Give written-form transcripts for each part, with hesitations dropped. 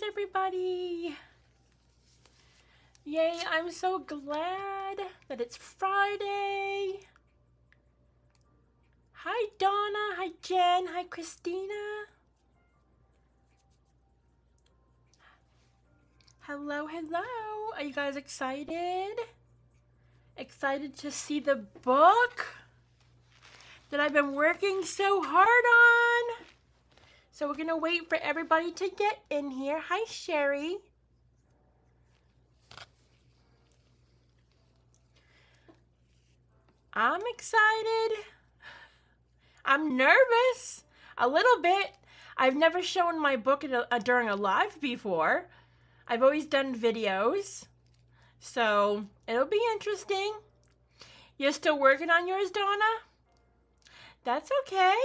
everybody! Yay, I'm so glad that it's Friday. Hi Donna, hi Jen, hi Christina. Hello, hello. Are you guys excited? Excited to see the book that I've been working so hard on? So we're gonna wait for everybody to get in here. Hi Sherry. I'm excited. I'm nervous a little bit. I've never shown my book during a live before. I've always done videos, so it'll be interesting. You're still working on yours, Donna? That's okay.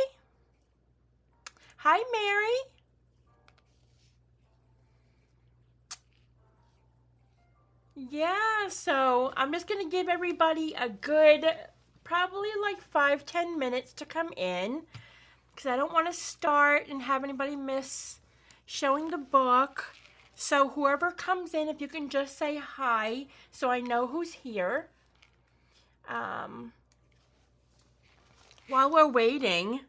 Hi, Mary. Yeah, so I'm just gonna give everybody a good, probably like 5-10 minutes to come in, because I don't want to start and have anybody miss showing the book. So whoever comes in, if you can just say hi so I know who's here. While we're waiting,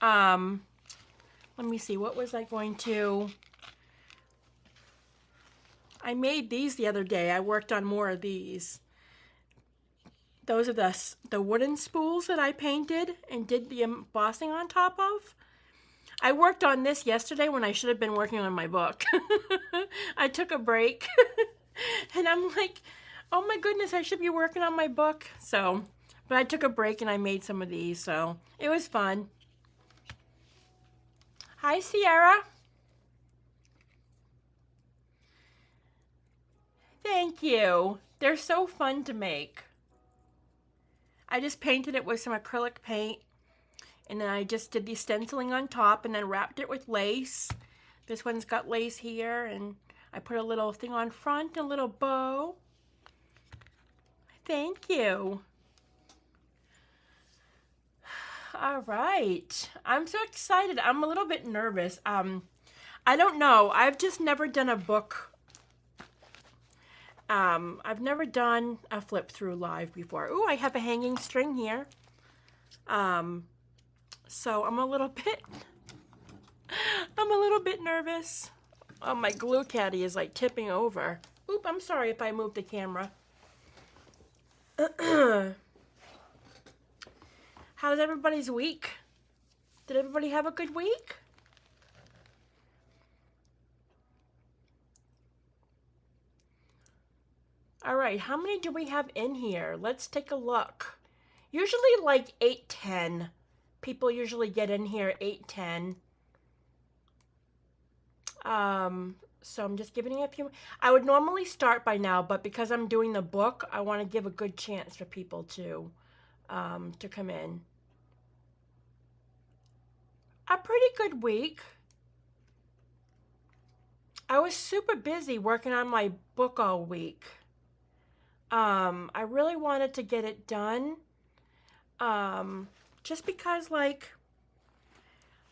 let me see, what was I going to... I made these the other day. I worked on more of these. Those are the wooden spools that I painted and did the embossing on top of. I worked on this yesterday when I should have been working on my book. I took a break and I'm like, oh my goodness, I should be working on my book. So, but I took a break and I made some of these, so it was fun. Hi, Sierra. Thank you. They're so fun to make. I just painted it with some acrylic paint, and then I just did the stenciling on top and then wrapped it with lace. This one's got lace here, and I put a little thing on front, a little bow. Thank you. All right. I'm so excited. I'm a little bit nervous. I don't know. I've just never done a book. I've never done a flip through live before. Ooh, I have a hanging string here. So I'm a little bit nervous. Oh, my glue caddy is like tipping over. Oop, I'm sorry if I moved the camera. How's everybody's week? Did everybody have a good week? All right, how many do we have in here? Let's take a look. Usually like 8-10. People usually get in here 8-10. So I'm just giving you a few. I would normally start by now, but because I'm doing the book, I want to give a good chance for people to come in. A pretty good week. I was super busy working on my book all week. I really wanted to get it done. Just because, like,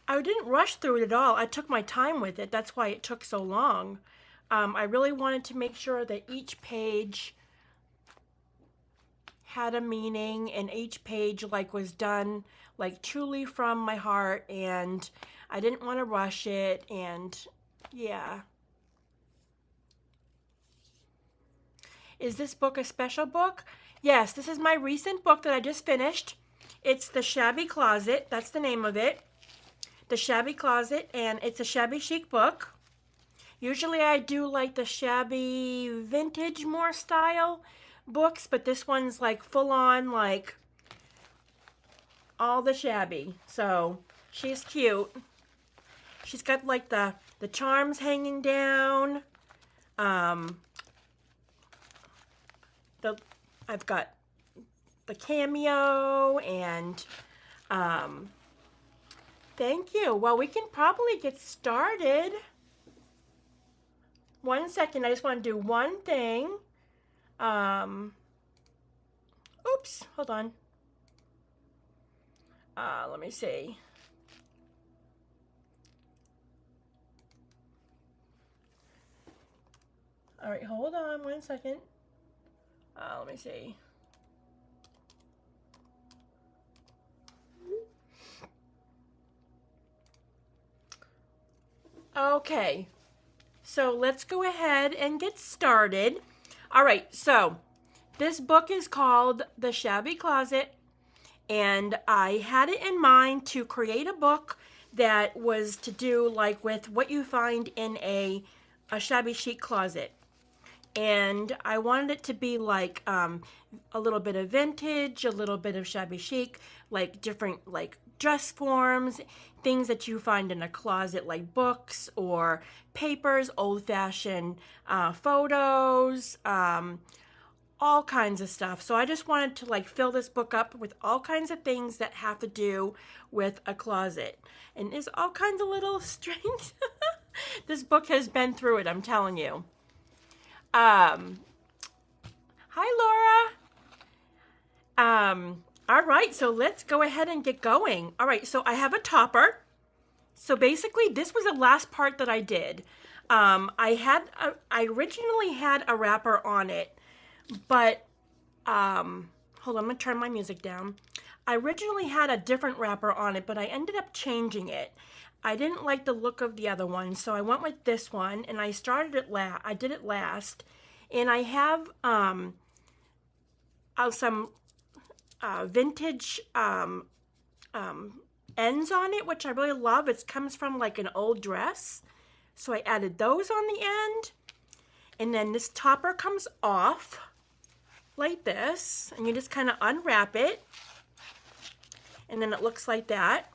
I didn't rush through it at all. I took my time with it. That's why it took so long. I really wanted to make sure that each page had a meaning and each page, like, was done, like, truly from my heart, and I didn't want to rush it, and yeah. Is this book a special book? Yes, this is my recent book that I just finished. It's The Shabby Closet. That's the name of it. The Shabby Closet, and it's a shabby chic book. Usually I do like the shabby vintage more style books, but this one's like full on, like all the shabby. So she's cute. She's got like the charms hanging down. I've got the cameo, and thank you. Well, we can probably get started. 1 second, I just want to do one thing. Oops, hold on. Let me see. All right, hold on 1 second. Let me see. Okay, so let's go ahead and get started. All right, so this book is called The Shabby Closet, and I had it in mind to create a book that was to do like with what you find in a shabby chic closet. And I wanted it to be like a little bit of vintage, a little bit of shabby chic, like different like dress forms, things that you find in a closet like books or papers, old-fashioned photos, all kinds of stuff. So I just wanted to like fill this book up with all kinds of things that have to do with a closet. And there's all kinds of little strings. This book has been through it, I'm telling you. Hi Laura. All right, so let's go ahead and get going. All right, so I have a topper. So basically this was the last part that I did. I originally had a wrapper on it, but hold on, I'm gonna turn my music down. I originally had a different wrapper on it, but I ended up changing it. I didn't like the look of the other one, so I went with this one, and I started it I did it last, and I have some vintage ends on it, which I really love. It comes from like an old dress, so I added those on the end, and then this topper comes off like this, and you just kind of unwrap it, and then it looks like that.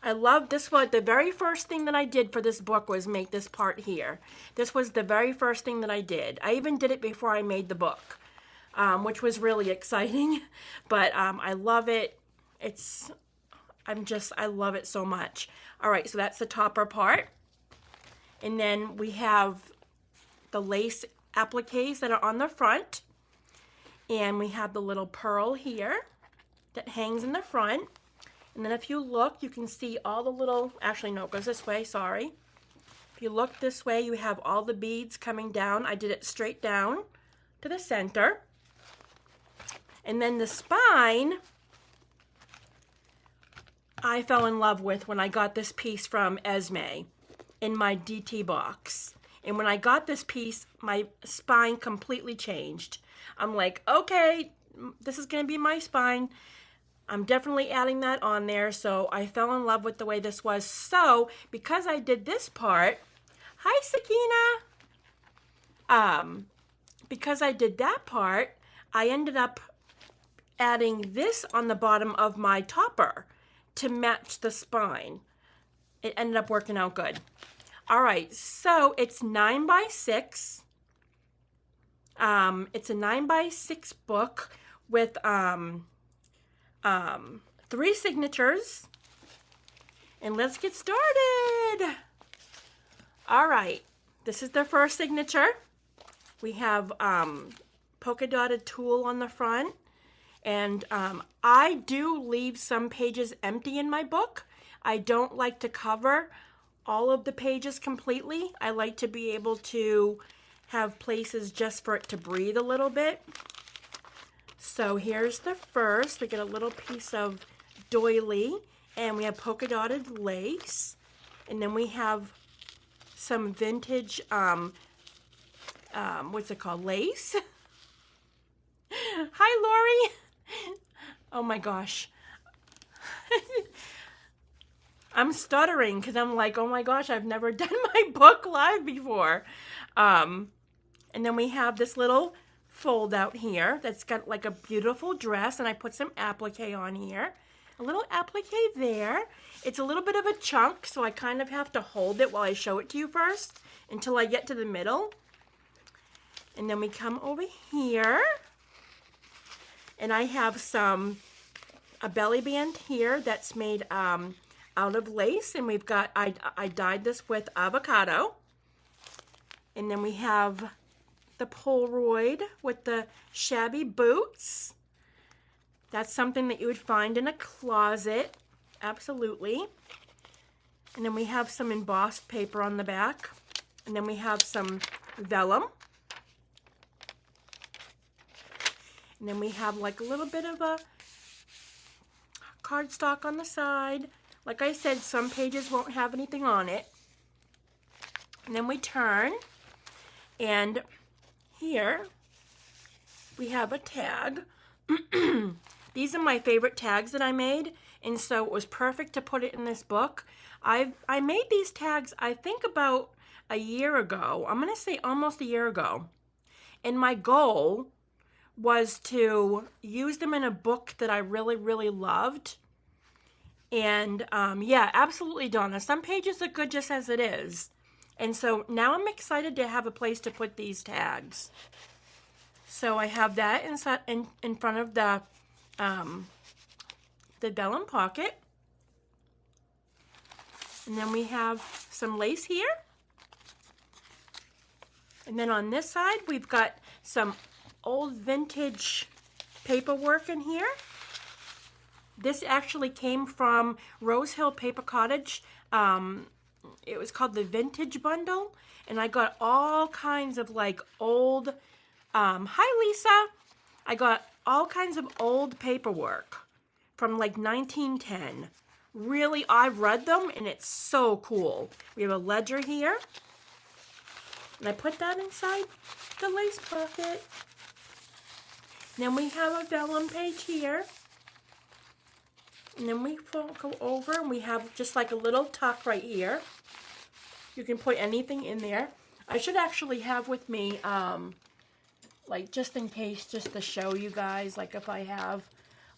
I love this one. The very first thing that I did for this book was make this part here. This was the very first thing that I did. I even did it before I made the book, which was really exciting. But I love it. I love it so much. All right, so that's the topper part. And then we have the lace appliques that are on the front. And we have the little pearl here that hangs in the front. And then if you look, you can see all the little, actually no, it goes this way, sorry. If you look this way, you have all the beads coming down. I did it straight down to the center. And then the spine, I fell in love with when I got this piece from Esme in my DT box. And when I got this piece, my spine completely changed. I'm like, okay, this is gonna be my spine. I'm definitely adding that on there, so I fell in love with the way this was. So, because I did this part, hi Sakina! Because I did that part, I ended up adding this on the bottom of my topper to match the spine. It ended up working out good. All right, so it's 9x6. It's a 9x6 book with 3 signatures, and let's get started. All right, this is the first signature. We have polka dotted tulle on the front, and I do leave some pages empty in my book. I don't like to cover all of the pages completely. I like to be able to have places just for it to breathe a little bit. So here's the first. We get a little piece of doily, and we have polka dotted lace, and then we have some vintage what's it called, lace. Hi Lori. Oh my gosh. I'm stuttering because I'm like, oh my gosh, I've never done my book live before. And then we have this little fold out here that's got like a beautiful dress, and I put some applique on here. A little applique there. It's a little bit of a chunk, so I kind of have to hold it while I show it to you first until I get to the middle. And then we come over here, and I have a belly band here that's made out of lace, and we've got, I dyed this with avocado. And then we have the Polaroid with the shabby boots. That's something that you would find in a closet, absolutely. And then we have some embossed paper on the back. And then we have some vellum. And then we have like a little bit of a cardstock on the side. Like I said, some pages won't have anything on it. And then we turn, and here we have a tag. These are my favorite tags that I made, and so it was perfect to put it in this book. I made these tags, I think, about a year ago. I'm going to say almost a year ago. And my goal was to use them in a book that I really, really loved. And yeah, absolutely, Donna. Some pages are good just as it is. And so now I'm excited to have a place to put these tags. So I have that inside in front of the vellum pocket. And then we have some lace here. And then on this side, we've got some old vintage paperwork in here. This actually came from Rose Hill Paper Cottage. It was called the Vintage Bundle. And I got all kinds of like old, hi Lisa. I got all kinds of old paperwork from like 1910. Really, I've read them and it's so cool. We have a ledger here. And I put that inside the lace pocket. Then we have a vellum page here. And then we go over and we have just like a little tuck right here. You can put anything in there. I should actually have with me, like just in case, just to show you guys, like if I have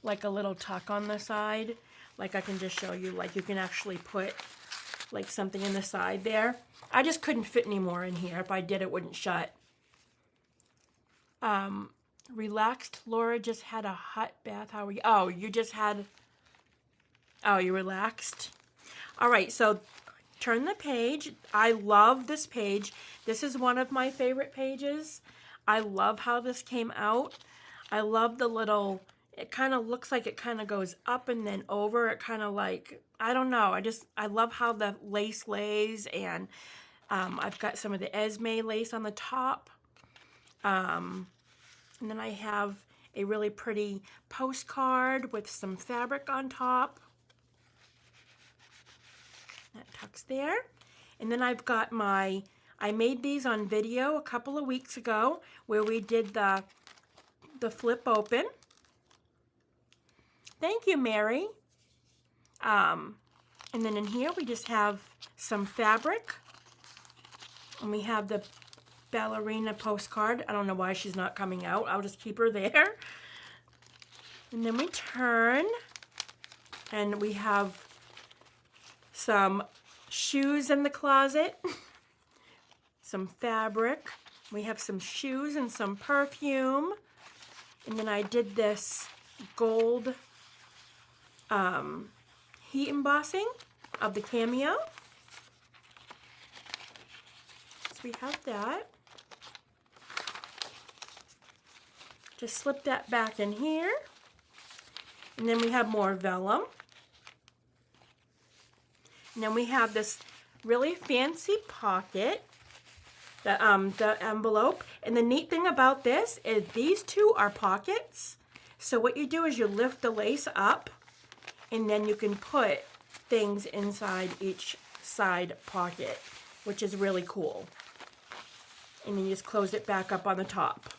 like a little tuck on the side, like I can just show you, like you can actually put like something in the side there. I just couldn't fit any more in here. If I did, it wouldn't shut. Relaxed. Laura just had a hot bath. How are you? Oh, you just had... Oh, you relaxed? All right, so turn the page. I love this page. This is one of my favorite pages. I love how this came out. I love the little... It kind of looks like it kind of goes up and then over. It kind of like... I don't know. I love how the lace lays, and I've got some of the Esme lace on the top. And then I have a really pretty postcard with some fabric on top. That tucks there. And then I've got I made these on video a couple of weeks ago where we did the flip open. Thank you, Mary. And then in here we just have some fabric. And we have the ballerina postcard. I don't know why she's not coming out. I'll just keep her there. And then we turn and we have some shoes in the closet, some fabric. We have some shoes and some perfume. And then I did this gold heat embossing of the cameo. So we have that. Just slip that back in here. And then we have more vellum. And then we have this really fancy pocket, the envelope. And the neat thing about this is these two are pockets. So what you do is you lift the lace up, and then you can put things inside each side pocket, which is really cool. And then you just close it back up on the top.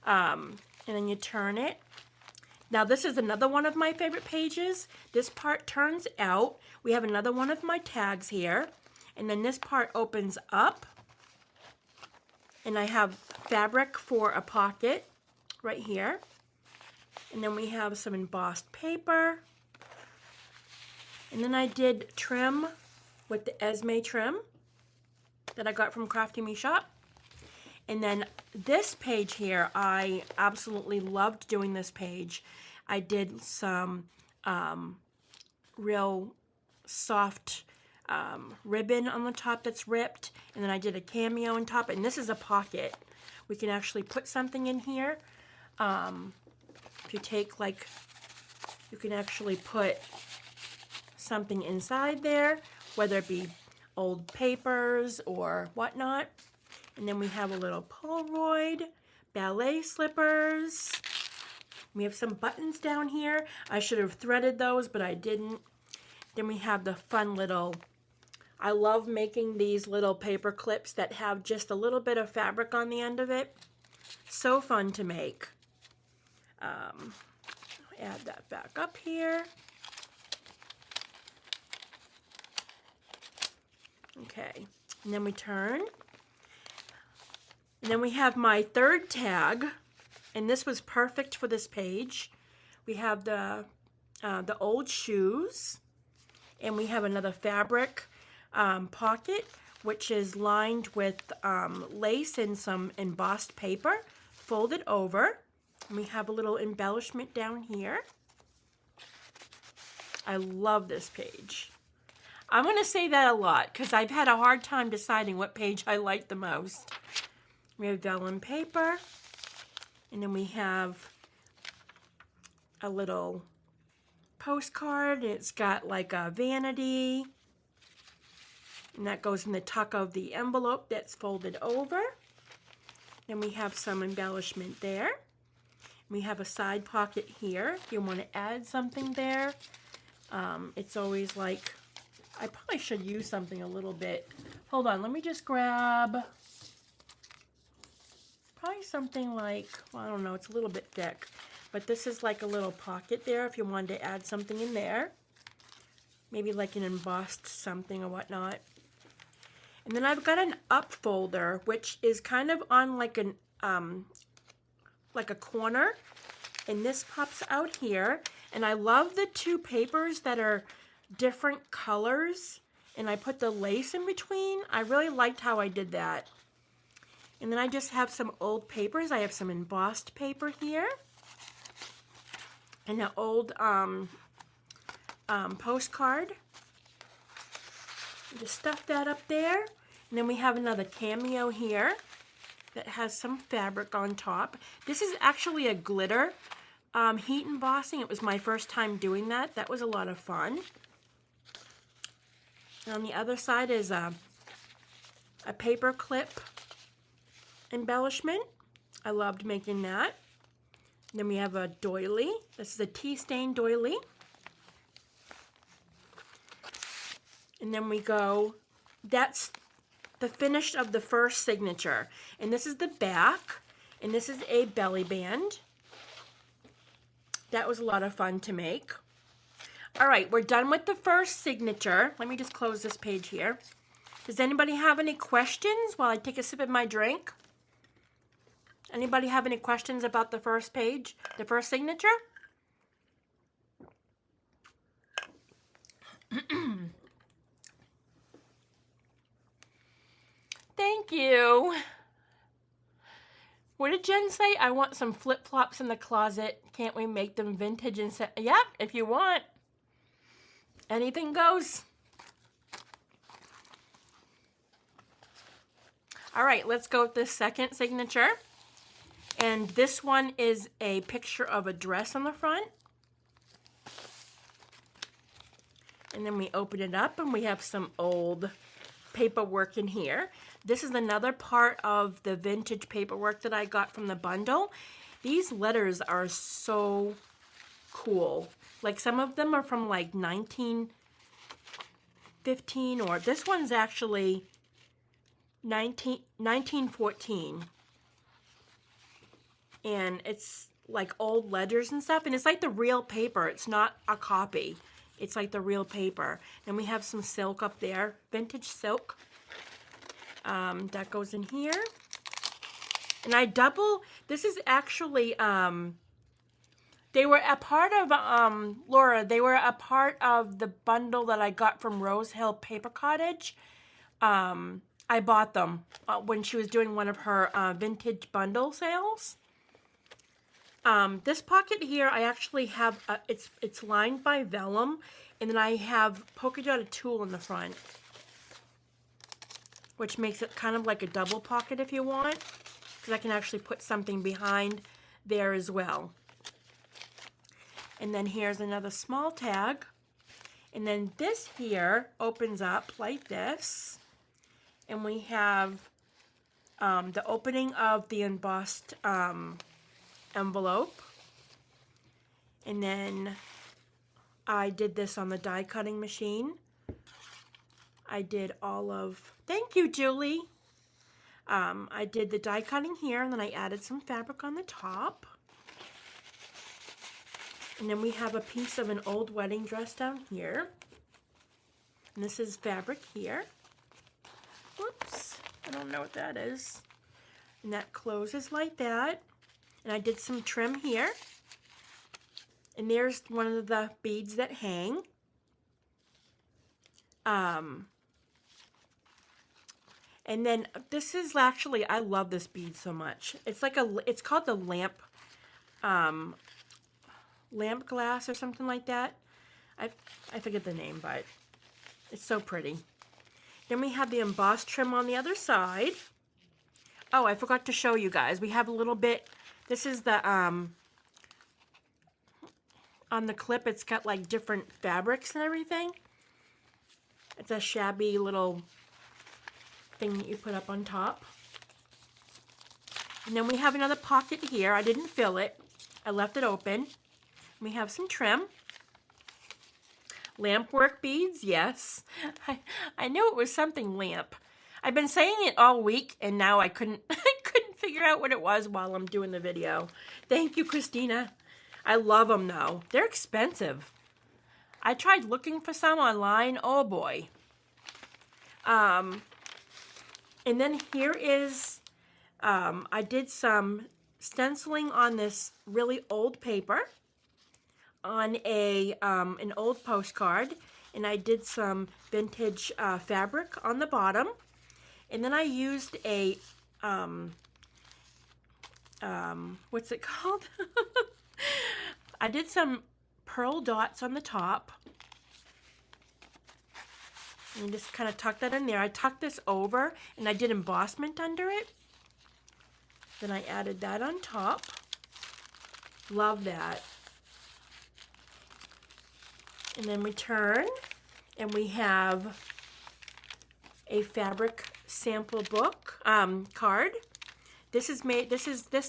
And then you turn it. Now this is another one of my favorite pages. This part turns out. We have another one of my tags here. And then this part opens up. And I have fabric for a pocket right here. And then we have some embossed paper. And then I did trim with the Esme trim that I got from Crafty Me Shop. And then this page here, I absolutely loved doing this page. I did some real soft ribbon on the top that's ripped, and then I did a cameo on top, and this is a pocket. We can actually put something in here. If you take, like, you can actually put something inside there, whether it be old papers or whatnot. And then we have a little Polaroid, ballet slippers. We have some buttons down here. I should have threaded those, but I didn't. Then we have the fun little, I love making these little paper clips that have just a little bit of fabric on the end of it. So fun to make. Add that back up here. Okay, and then we turn. And then we have my third tag, and this was perfect for this page. We have the old shoes, and we have another fabric pocket, which is lined with lace and some embossed paper, folded over. And we have a little embellishment down here. I love this page. I'm going to say that a lot because I've had a hard time deciding what page I like the most. We have vellum paper, and then we have a little postcard. It's got like a vanity, and that goes in the tuck of the envelope that's folded over. Then we have some embellishment there. We have a side pocket here if you want to add something there. It's always like, I probably should use something a little bit. Hold on, let me just grab probably something like, well, I don't know, it's a little bit thick, but this is like a little pocket there if you wanted to add something in there. Maybe like an embossed something or whatnot. And then I've got an up folder, which is kind of on like an like a corner, and this pops out here. And I love the two papers that are different colors, and I put the lace in between. I really liked how I did that. And then I just have some old papers. I have some embossed paper here, and an old postcard. Just stuff that up there. And then we have another cameo here that has some fabric on top. This is actually a glitter heat embossing. It was my first time doing that. That was a lot of fun. And on the other side is a paper clip embellishment. I loved making that. And then we have a doily. This is a tea stain doily. And then we go, that's the finish of the first signature. And this is the back, and this is a belly band. That was a lot of fun to make. All right, we're done with the first signature. Let me just close this page here. Does anybody have any questions while I take a sip of my drink? Anybody have any questions about the first page, the first signature? Thank you. What did Jen say? I want some flip-flops in the closet. Can't we make them vintage and set? Yep, if you want. Anything goes. All right, let's go with the second signature. And this one is a picture of a dress on the front. And then we open it up and we have some old paperwork in here. This is another part of the vintage paperwork that I got from the bundle. These letters are so cool. Like some of them are from like 1915, or this one's actually 1914. And it's like old ledgers and stuff, and it's like the real paper. It's not a copy. It's like the real paper. And we have some silk up there, vintage silk. That goes in here. And I double, this is actually, they were a part of, Laura, they were a part of the bundle that I got from Rose Hill Paper Cottage. I bought them when she was doing one of her vintage bundle sales. This pocket here, I actually have, it's lined by vellum, and then I have polka dotted tulle in the front, which makes it kind of like a double pocket if you want, because I can actually put something behind there as well. And then here's another small tag, And then this here opens up like this. And we have the opening of the embossed envelope. And then I did this on the die cutting machine. I did all of, thank you, Julie. I did the die cutting here, and then I added some fabric on the top. And then we have a piece of an old wedding dress down here. And this is fabric here. Whoops, I don't know what that is. And that closes like that. And I did some trim here. And there's one of the beads that hang. And then this is actually, I love this bead so much. It's like it's called the lamp glass or something like that. I forget the name, but it's so pretty. Then we have the embossed trim on the other side. Oh, I forgot to show you guys. We have a little bit, this is the, on the clip, it's got like different fabrics and everything. It's a shabby little thing that you put up on top. And then we have another pocket here. I didn't fill it. I left it open. We have some trim. Lamp work beads, yes. I knew it was something lamp. I've been saying it all week, and now I couldn't figure out what it was while I'm doing the video. Thank you, Christina. I love them, though. They're expensive. I tried looking for some online. Oh, boy. And then here is, I did some stenciling on this really old paper on an old postcard, and I did some vintage fabric on the bottom, and then I used a what's it called? I did some pearl dots on the top, and just kind of tuck that in there. I tucked this over, and I did embossment under it. Then I added that on top. Love that. And then we turn, and we have a fabric sample book card. This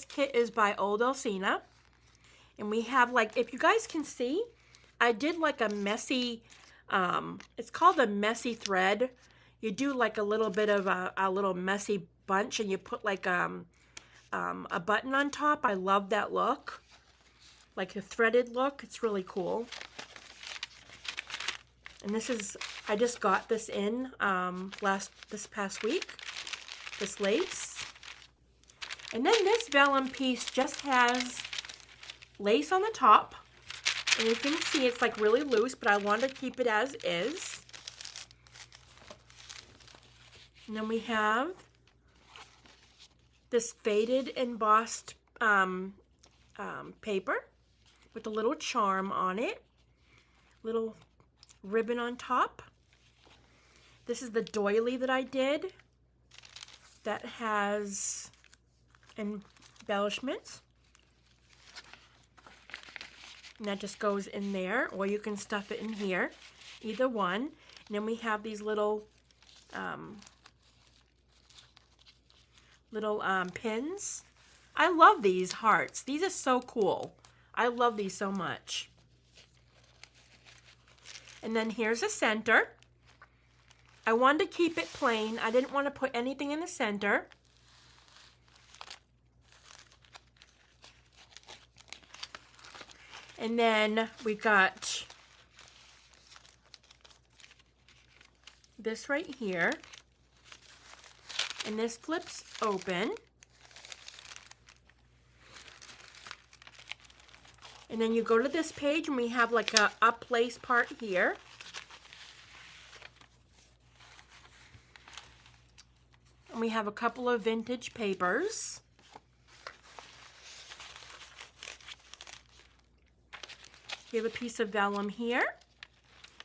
kit is by Old Alcina, and we have, like, if you guys can see, I did like a messy. It's called a messy thread. You do like a little bit of a little messy bunch, and you put like a button on top. I love that look, like a threaded look. It's really cool. And this is, I just got this in this past week, this lace. And then this vellum piece just has lace on the top. And you can see it's like really loose, but I wanted to keep it as is. And then we have this faded embossed paper with a little charm on it. Little ribbon on top. This is the doily that I did that has embellishments. And that just goes in there, or you can stuff it in here, either one. And then we have these little pins. I love these hearts. These are so cool. I love these so much. And then here's a center. I wanted to keep it plain. I didn't want to put anything in the center. And then we got this right here. And this flips open. And then you go to this page, and we have like a up lace part here. And we have a couple of vintage papers. We have a piece of vellum here.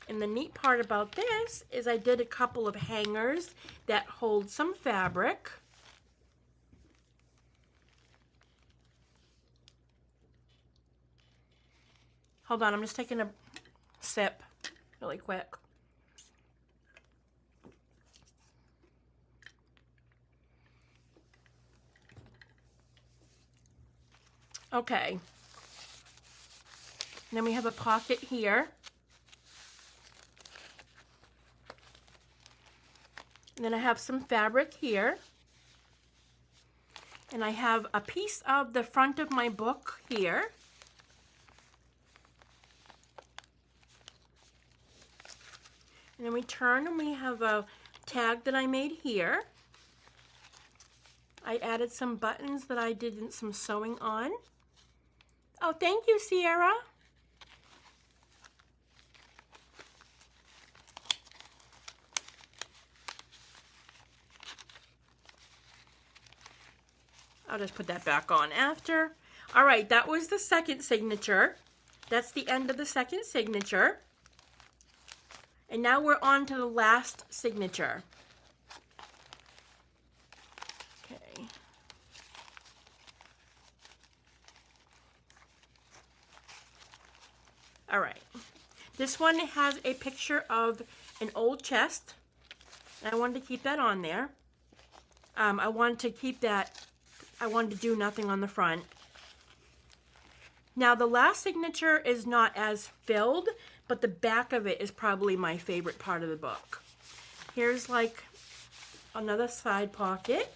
And the neat part about this is I did a couple of hangers that hold some fabric. Hold on, I'm just taking a sip. really quick. Okay. And then we have a pocket here. And then I have some fabric here. And I have a piece of the front of my book here. And then we turn and we have a tag that I made here. I added some buttons that I did some sewing on. Oh, thank you, Sierra. I'll just put that back on after. All right, that was the second signature. That's the end of the second signature. And now we're on to the last signature. Okay. All right. This one has a picture of an old chest. I wanted to keep that on there. I wanted to keep that. I wanted to do nothing on the front. Now the last signature is not as filled, but the back of it is probably my favorite part of the book. Here's like another side pocket.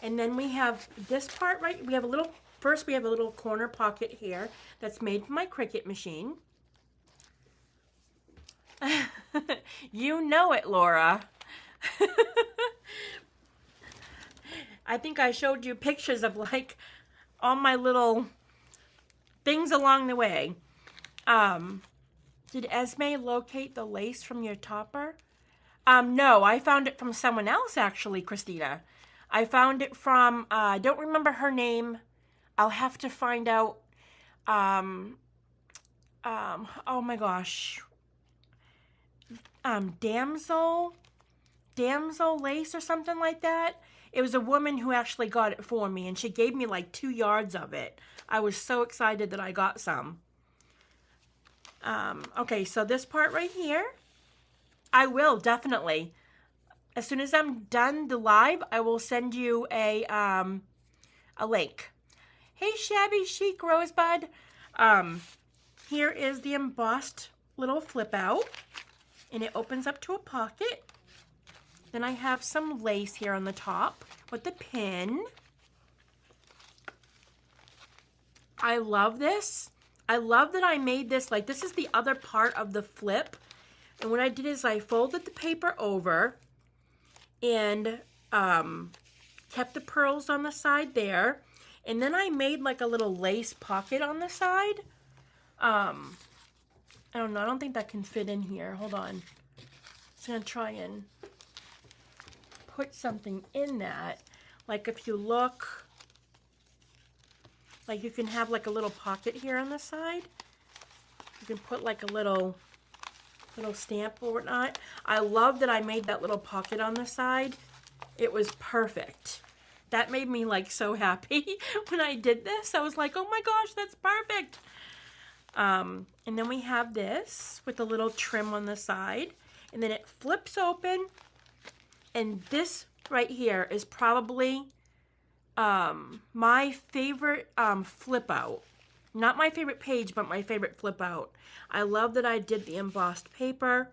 And then we have this part right, we have a little, first we have a little corner pocket here that's made from my Cricut machine. You know it, Laura. I think I showed you pictures of like all my little things along the way. Did Esme locate the lace from your topper? No, I found it from someone else actually, Christina. I found it from, I don't remember her name. I'll have to find out. Oh my gosh. Damsel lace or something like that. It was a woman who actually got it for me, and she gave me like 2 yards of it. I was so excited that I got some. Okay, so this part right here, I will definitely. As soon as I'm done the live, I will send you a link. Hey, Shabby Chic Rosebud. Here is the embossed little flip out, and it opens up to a pocket. Then I have some lace here on the top with the pin. I love this. I love that I made this, like this is the other part of the flip. And what I did is I folded the paper over and kept the pearls on the side there. And then I made like a little lace pocket on the side. I don't know. I don't think that can fit in here. Hold on. Just going to try and put something in that. Like if you look, like you can have like a little pocket here on the side. You can put like a little stamp or whatnot. I love that I made that little pocket on the side. It was perfect. That made me like so happy when I did this. I was like, oh my gosh, that's perfect. And then we have this with a little trim on the side. And then it flips open. And this right here is probably my favorite flip out. Not my favorite page, but my favorite flip out. I love that I did the embossed paper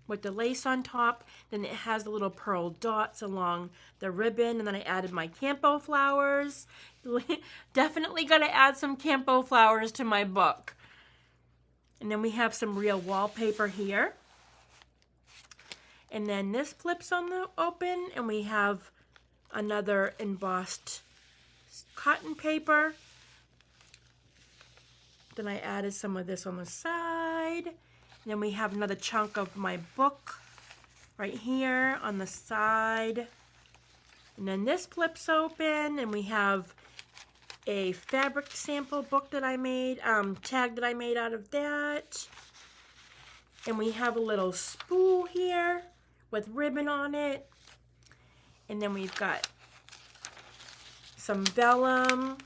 with the lace on top. Then it has the little pearl dots along the ribbon. And then I added my Campo flowers. Definitely got to add some Campo flowers to my book. And then we have some real wallpaper here. And then this flips on the open, and we have another embossed cotton paper. Then I added some of this on the side. And then we have another chunk of my book right here on the side. And then this flips open, and we have a fabric sample book that I made, tag that I made out of that. And we have a little spool here with ribbon on it. And then we've got some vellum.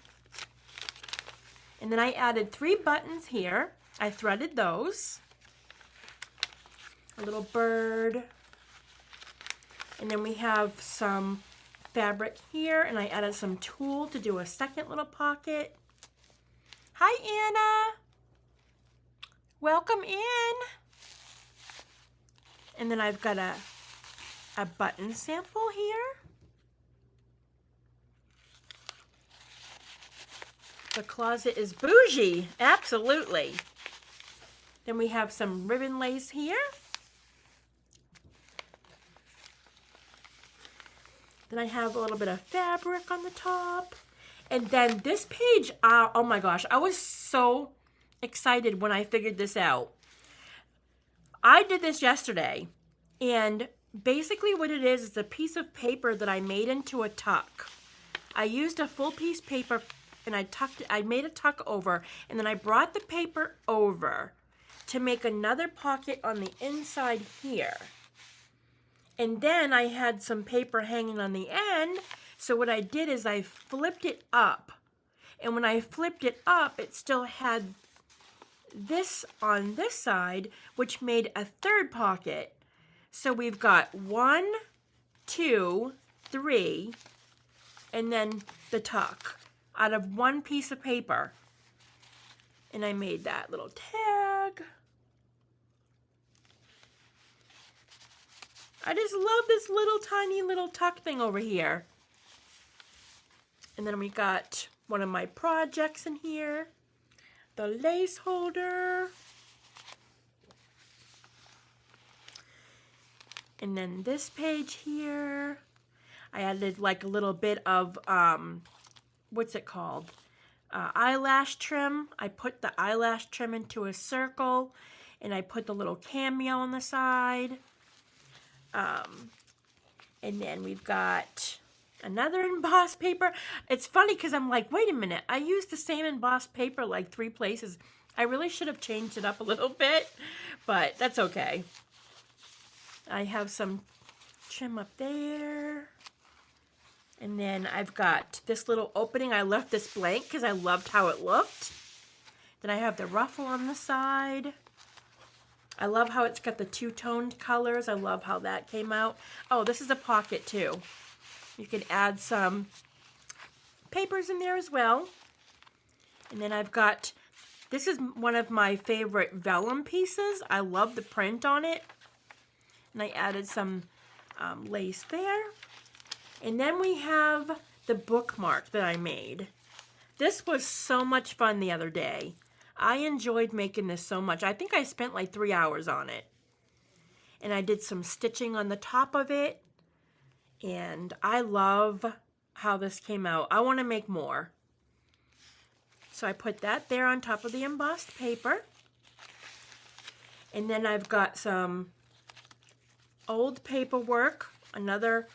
And then I added 3 buttons here. I threaded those. a little bird. And then we have some fabric here, and I added some tulle to do a second little pocket. Hi, Anna. Welcome in. And then I've got a button sample here. The closet is bougie, absolutely. Then we have some ribbon lace here. Then I have a little bit of fabric on the top. And then this page, oh my gosh, I was so excited when I figured this out. I did this yesterday, and basically what it is a piece of paper that I made into a tuck. I used a full piece paper and I made a tuck over, and then I brought the paper over to make another pocket on the inside here. And then I had some paper hanging on the end, so what I did is I flipped it up. And when I flipped it up, it still had this on this side, which made a third pocket. So we've got 1, 2, 3, and then the tuck out of one piece of paper. And I made that little tag. I just love this little tiny little tuck thing over here. And then we got one of my projects in here. The lace holder. And then this page here, I added like a little bit of, what's it called? Eyelash trim. I put the eyelash trim into a circle, and I put the little cameo on the side. And then we've got another embossed paper. It's funny because I'm like, wait a minute, I used the same embossed paper like 3 places. I really should have changed it up a little bit, but that's okay. I have some trim up there. And then I've got this little opening. I left this blank because I loved how it looked. Then I have the ruffle on the side. I love how it's got the two-toned colors. I love how that came out. Oh, this is a pocket too. You can add some papers in there as well. And then I've got, this is one of my favorite vellum pieces. I love the print on it. And I added some lace there. And then we have the bookmark that I made. This was so much fun the other day. I enjoyed making this so much. I think I spent like 3 hours on it. And I did some stitching on the top of it. And I love how this came out. I want to make more. So I put that there on top of the embossed paper. And then I've got some old paperwork. Another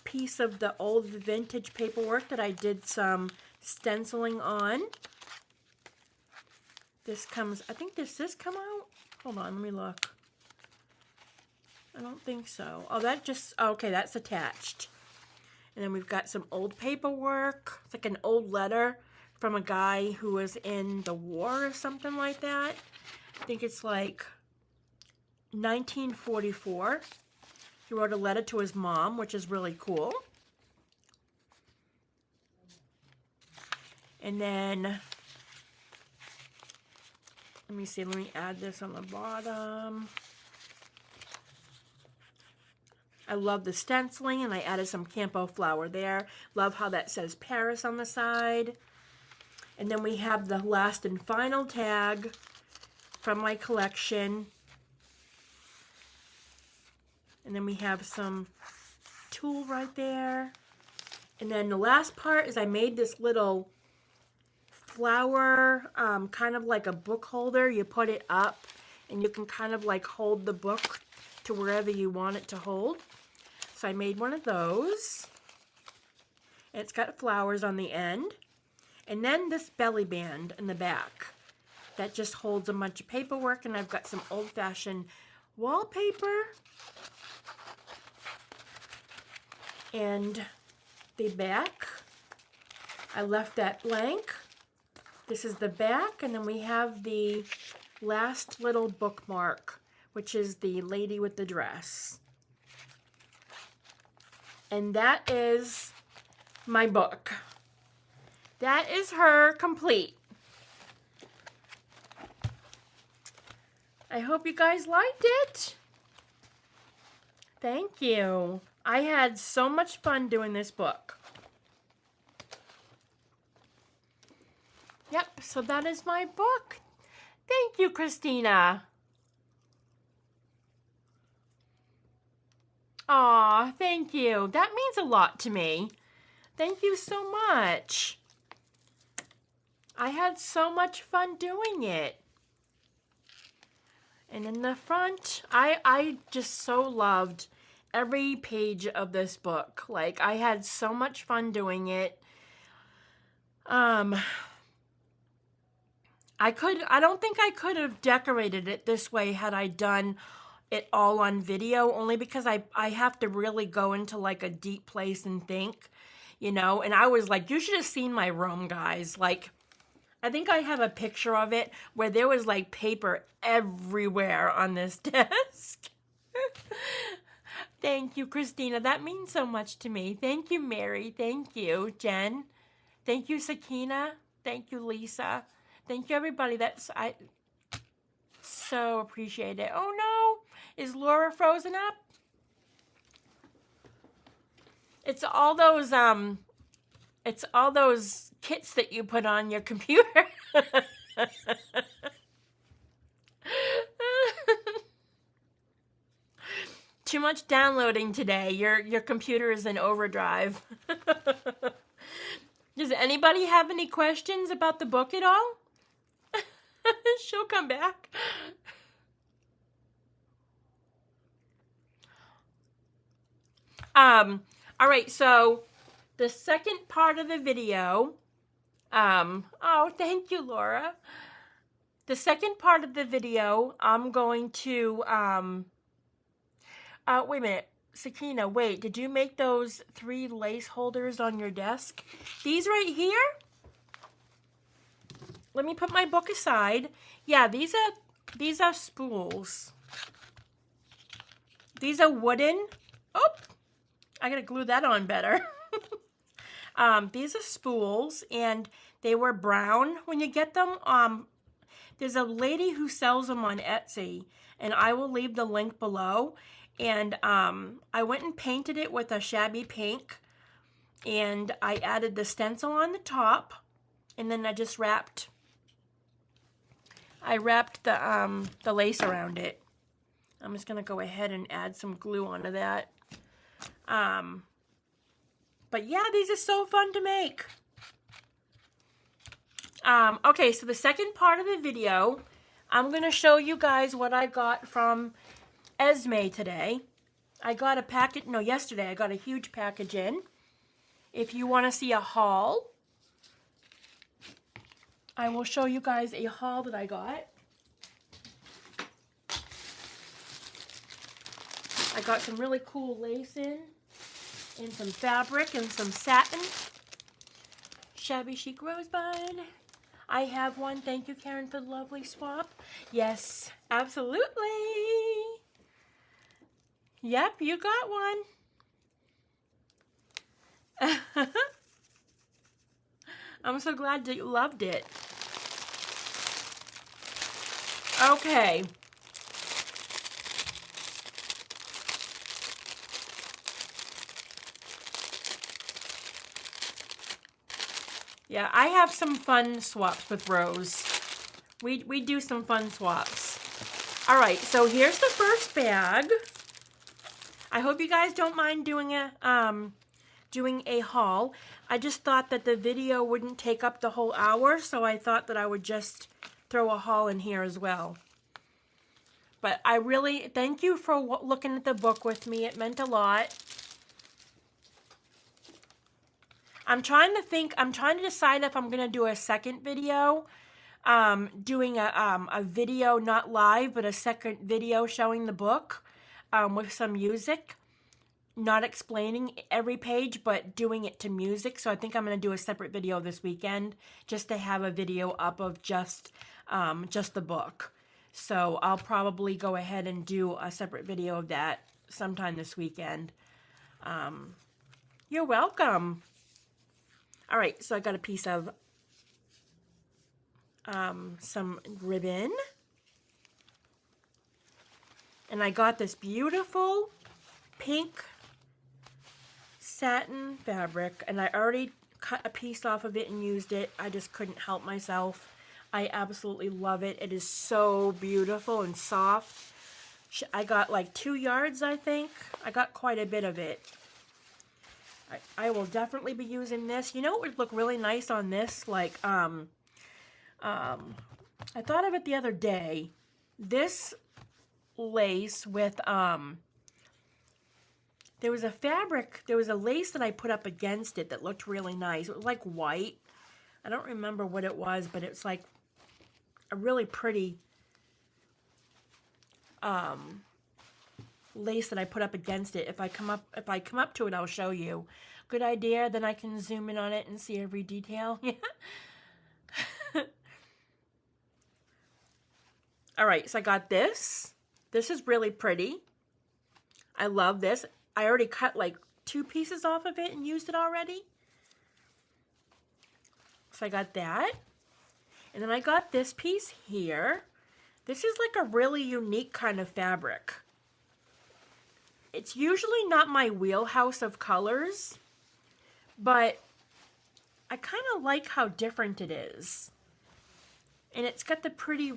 piece of the old vintage paperwork that I did some stenciling on. This comes, I think does this come out? Hold on, let me look. I don't think so. Oh, that just, okay, that's attached. And then we've got some old paperwork. It's like an old letter from a guy who was in the war or something like that. I think it's like 1944. He wrote a letter to his mom, which is really cool. And then, let me see, let me add this on the bottom. I love the stenciling, and I added some Campo flower there. Love how that says Paris on the side. And then we have the last and final tag from my collection. And then we have some tulle right there. And then the last part is I made this little flower, kind of like a book holder. You put it up and you can kind of like hold the book to wherever you want it to hold. So I made one of those. And it's got flowers on the end. And then this belly band in the back. That just holds a bunch of paperwork, and I've got some old-fashioned wallpaper. And the back, I left that blank. This is the back, and then we have the last little bookmark, which is the lady with the dress. And that is my book. That is her complete. I hope you guys liked it. Thank you. I had so much fun doing this book. Yep, so that is my book. Thank you, Christina. Aw, thank you. That means a lot to me. Thank you so much. I had so much fun doing it. And in the front, I just so loved every page of this book. Like, I had so much fun doing it. I don't think I could have decorated it this way had I done it all on video, only because I have to really go into like a deep place and think, you know, and I was like, you should have seen my room, guys. Like, I think I have a picture of it where there was like paper everywhere on this desk. Thank you, Christina. That means so much to me. Thank you, Mary. Thank you, Jen. Thank you, Sakina. Thank you, Lisa. Thank you, everybody. I so appreciate it. Oh no, is Laura frozen up? It's all those kits that you put on your computer. Too much downloading today. Your computer is in overdrive. Does anybody have any questions about the book at all? She'll come back. All right, so the second part of the video, oh, thank you, Laura. The second part of the video, I'm going to, wait a minute, Sakina, wait, did you make those 3 lace holders on your desk? These right here? Let me put my book aside. Yeah, these are spools. These are wooden. Oh, I gotta glue that on better. These are spools, and they were brown when you get them. There's a lady who sells them on Etsy, and I will leave the link below. And I went and painted it with a Shabby pink, and I added the stencil on the top, and then I just wrapped the lace around it. I'm just gonna go ahead and add some glue onto that. But yeah, these are so fun to make. Okay, so the second part of the video, I'm going to show you guys what I got from Esme today. I got a package, no, yesterday I got a huge package in. If you want to see a haul, I will show you guys a haul that I got. I got some really cool lace in, and some fabric, and some satin. Shabby Chic Rosebud. I have one. Thank you, Karen, for the lovely swap. Yes, absolutely. Yep, you got one. I'm so glad that you loved it. Okay. Yeah, I have some fun swaps with Rose. We do some fun swaps. All right, so here's the first bag. I hope you guys don't mind doing a haul. I just thought that the video wouldn't take up the whole hour, so I thought that I would just throw a haul in here as well. But I really thank you for looking at the book with me. It meant a lot. I'm trying to decide if I'm going to do a second video, doing a video not live, but a second video showing the book with some music, not explaining every page, but doing it to music. So I think I'm going to do a separate video this weekend just to have a video up of just the book. So I'll probably go ahead and do a separate video of that sometime this weekend. You're welcome. All right, so I got a piece of some ribbon. And I got this beautiful pink satin fabric, and I already cut a piece off of it and used it. I just couldn't help myself. I absolutely love it. It is so beautiful and soft. I got like 2 yards, I think. I got quite a bit of it. I will definitely be using this. You know what would look really nice on this? Like, I thought of it the other day. This lace with, there was a lace that I put up against it that looked really nice. It was like white. I don't remember what it was, but it's like a really pretty lace that I put up against it. If I come up to it, I'll show you. Good idea. Then I can zoom in on it and see every detail. All right, so I got this. This is really pretty. I love this. I already cut like 2 pieces off of it and used it already. So I got that. And then I got this piece here. This is like a really unique kind of fabric. It's usually not my wheelhouse of colors, but I kind of like how different it is. And it's got the pretty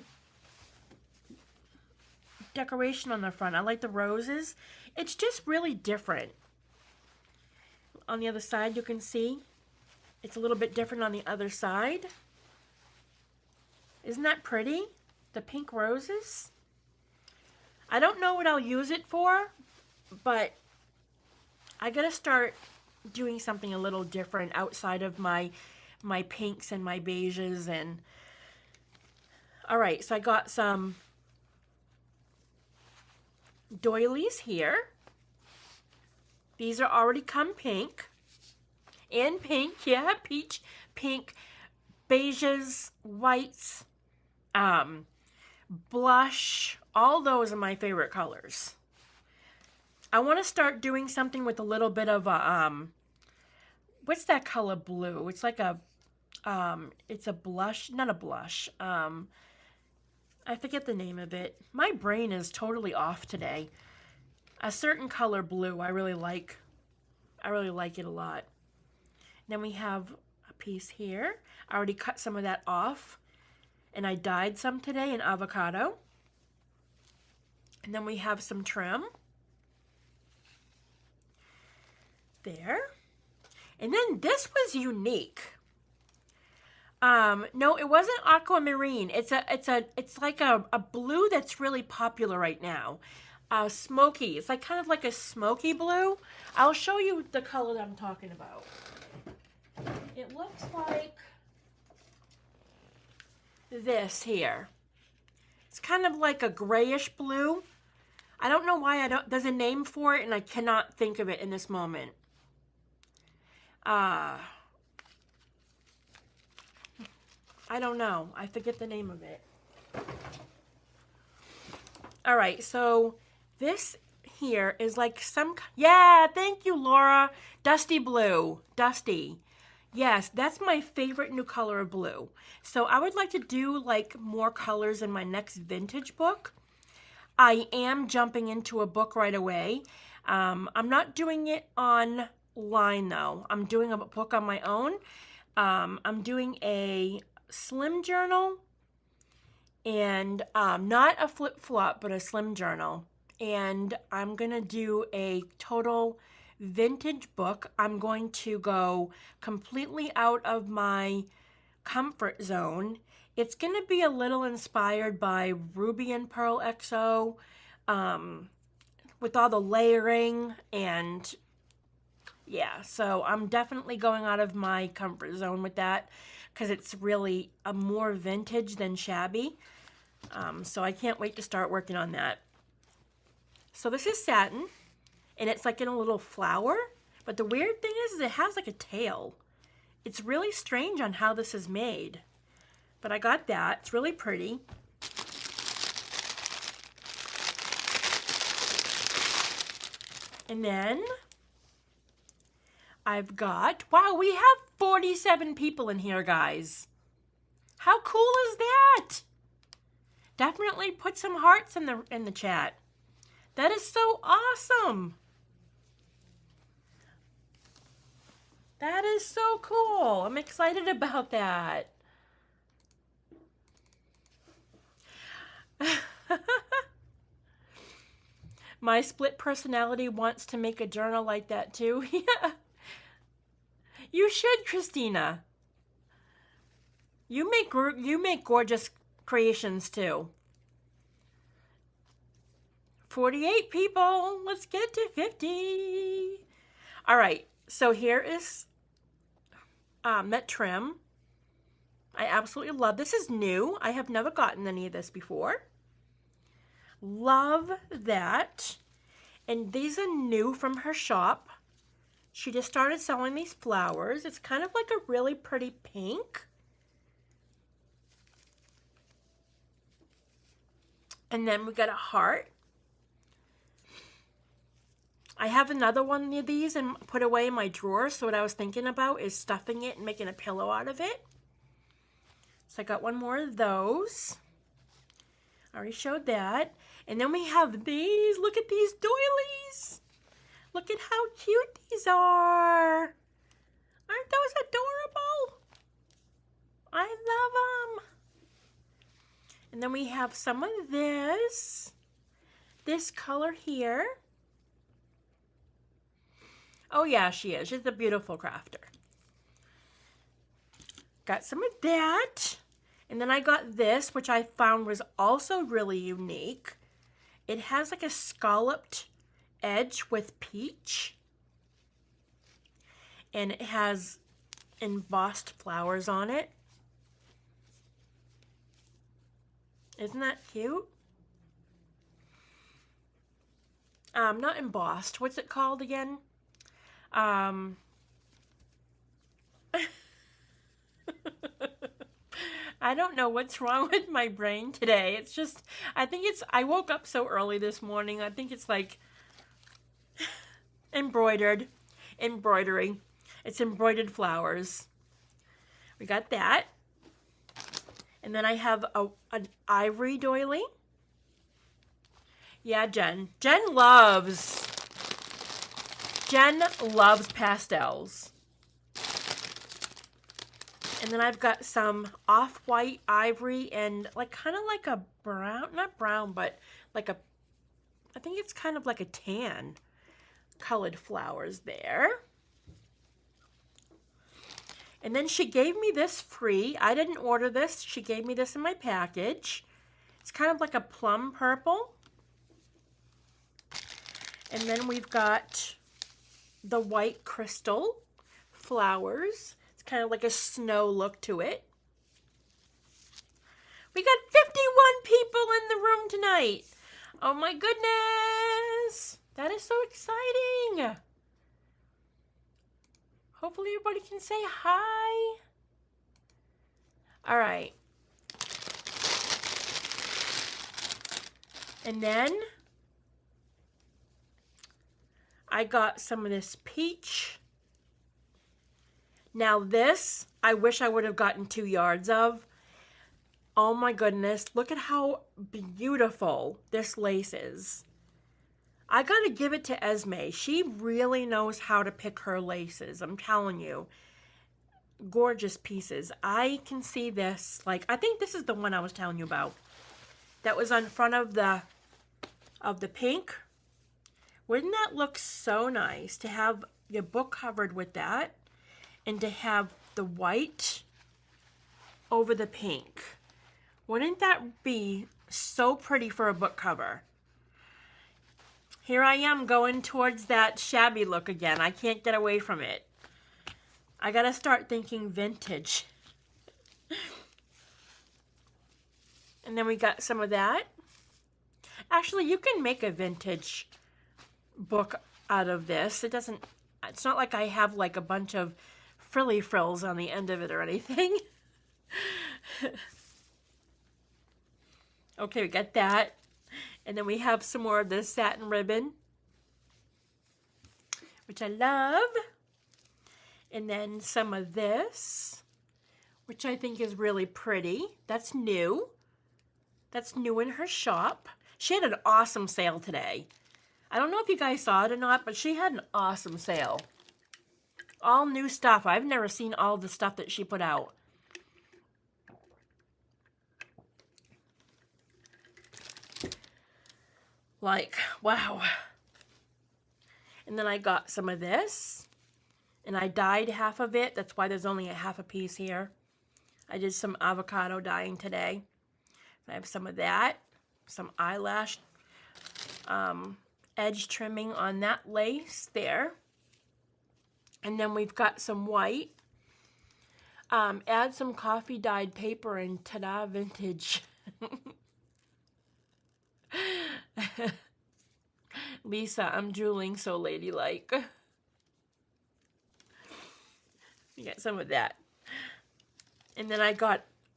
decoration on the front. I like the roses. It's just really different. On the other side, you can see it's a little bit different on the other side. Isn't that pretty? The pink roses. I don't know what I'll use it for, but I gotta start doing something a little different outside of my pinks and my beiges. And all right, so I got some doilies here. These are already come pink. And pink, yeah, peach, pink, beiges, whites, blush. All those are my favorite colors. I want to start doing something with a little bit of a, what's that color blue? It's like a, it's a blush, not a blush. I forget the name of it. My brain is totally off today. A certain color blue I really like. I really like it a lot. Then we have a piece here. I already cut some of that off. And I dyed some today in avocado. And then we have some trim. There. And then this was unique. No, it wasn't aquamarine. It's like a blue that's really popular right now. Smoky. It's like kind of like a smoky blue. I'll show you the color that I'm talking about. It looks like this here. It's kind of like a grayish blue. I don't know why there's a name for it and I cannot think of it in this moment. I don't know. I forget the name of it. All right, so this here is like some, yeah, thank you, Laura. Dusty blue, dusty. Yes, that's my favorite new color of blue. So I would like to do like more colors in my next vintage book. I am jumping into a book right away. I'm not doing it online though. I'm doing a book on my own. I'm doing a slim journal and not a flip flop, but a slim journal. And I'm gonna do a total vintage book. I'm going to go completely out of my comfort zone. It's gonna be a little inspired by Ruby and Pearl XO, with all the layering and yeah, so I'm definitely going out of my comfort zone with that because it's really a more vintage than shabby. So I can't wait to start working on that. So this is satin, and it's like in a little flower, but the weird thing is it has like a tail. It's really strange on how this is made, but I got that. It's really pretty. And then I've got, wow, we have 47 people in here, guys. How cool is that? Definitely put some hearts in the chat. That is so awesome. That is so cool. I'm excited about that. My split personality wants to make a journal like that too. Yeah. You should, Christina. You make gorgeous creations too. 48 people. Let's get to 50. All right. So here is that trim. I absolutely love. This is new. I have never gotten any of this before. Love that. And these are new from her shop. She just started selling these flowers. It's kind of like a really pretty pink. And then we got a heart. I have another one of these and put away in my drawer. So what I was thinking about is stuffing it and making a pillow out of it. So I got one more of those. I already showed that. And then we have these. Look at these doilies. Look at how cute these are. Aren't those adorable? I love them. And then we have some of this. This color here. Oh yeah, she is. She's a beautiful crafter. Got some of that. And then I got this, which I found was also really unique. It has like a scalloped edge with peach. And it has embossed flowers on it. Isn't that cute? Not embossed. What's it called again? I don't know what's wrong with my brain today. It's just, I woke up so early this morning. I think it's like embroidery. It's embroidered flowers. We got that. And then I have an ivory doily. Yeah, Jen loves pastels. And then I've got some off-white ivory and like kind of like a brown, not brown, but like I think it's kind of like a tan colored flowers there. And then she gave me this free. I didn't order this. She gave me this in my package. It's kind of like a plum purple. And then we've got the white crystal flowers. It's kind of like a snow look to it. We got 51 people in the room tonight. Oh my goodness. That is so exciting. Hopefully everybody can say hi. All right. And then I got some of this peach. Now this, I wish I would have gotten 2 yards of. Oh my goodness, look at how beautiful this lace is. I gotta give it to Esme. She really knows how to pick her laces. I'm telling you. Gorgeous pieces. I can see this, like, I think this is the one I was telling you about. That was on front of the pink. Wouldn't that look so nice to have your book covered with that and to have the white over the pink? Wouldn't that be so pretty for a book cover? Here I am going towards that shabby look again. I can't get away from it. I gotta start thinking vintage. And then we got some of that. Actually, you can make a vintage book out of this. It's not like I have like a bunch of frilly frills on the end of it or anything. Okay, we got that. And then we have some more of this satin ribbon. which I love. And then some of this, which I think is really pretty. That's new. That's new in her shop. She had an awesome sale today. I don't know if you guys saw it or not, but she had an awesome sale. All new stuff. I've never seen all the stuff that she put out. Like, wow. And then I got some of this. And I dyed half of it. That's why there's only a half a piece here. I did some avocado dyeing today. I have some of that. Some eyelash edge trimming on that lace there. And then we've got some white. Add some coffee dyed paper and ta-da, vintage. Lisa, I'm drooling so ladylike. You got some of that. And then I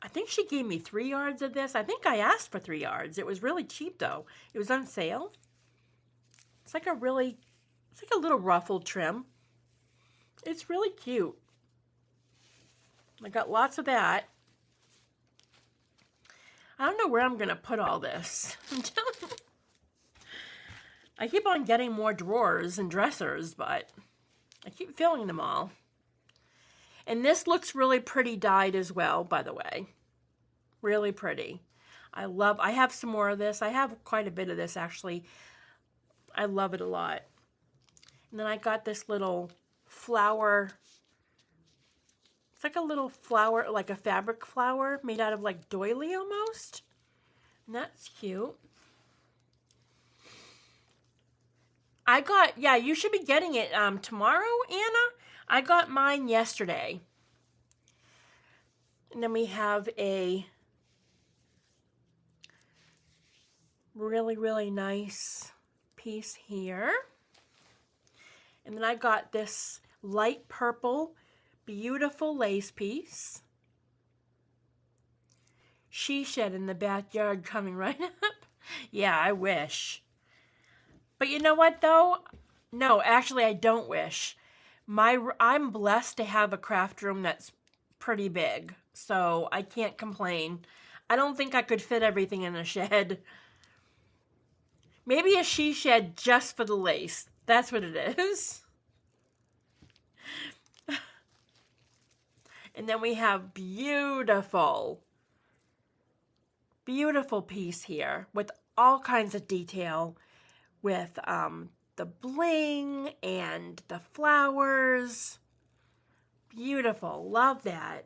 think she gave me 3 yards of this. I think I asked for 3 yards. It was really cheap though. It was on sale. It's like a little ruffled trim. It's really cute. I got lots of that. I don't know where I'm going to put all this. I keep on getting more drawers and dressers, but I keep filling them all. And this looks really pretty dyed as well, by the way. Really pretty. I have some more of this. I have quite a bit of this, actually. I love it a lot. And then I got this little flower. It's like a little flower, like a fabric flower made out of like doily almost. And that's cute. You should be getting it tomorrow, Anna. I got mine yesterday. And then we have a really, really nice piece here. And then I got this light purple, beautiful lace piece. She shed in the backyard coming right up. Yeah, I wish. But you know what though? No, actually I don't wish. I'm blessed to have a craft room that's pretty big, so I can't complain. I don't think I could fit everything in a shed. Maybe a she shed just for the lace. That's what it is. And then we have beautiful piece here with all kinds of detail with the bling and the flowers. Beautiful. Love that.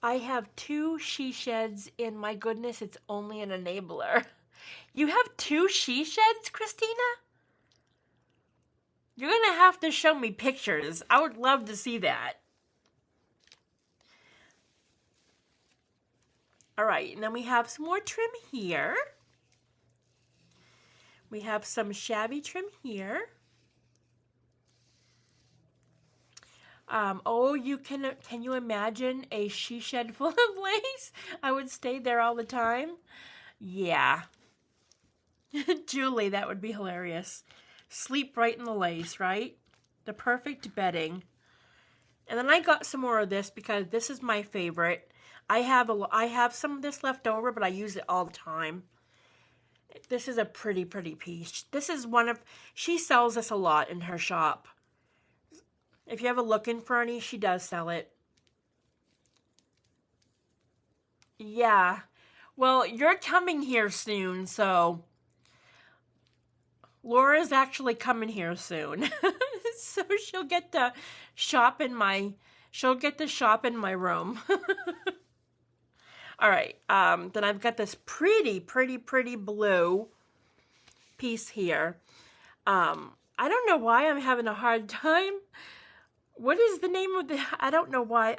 I have 2 she sheds in my goodness, it's only an enabler. You have 2 she sheds, Christina? You're going to have to show me pictures. I would love to see that. All right, and then we have some more trim here. We have some shabby trim here. Can you imagine a she shed full of lace? I would stay there all the time. Yeah. Julie, that would be hilarious. Sleep right in the lace, right? The perfect bedding. And then I got some more of this because this is my favorite. I have some of this left over, but I use it all the time. This is a pretty, pretty piece. This is she sells this a lot in her shop. If you're ever looking for any, she does sell it. Yeah. Well, you're coming here soon, so Laura's actually coming here soon. So she'll get to shop in my room. All right. Then I've got this pretty, pretty, pretty blue piece here. I don't know why I'm having a hard time. What is the name of I don't know why.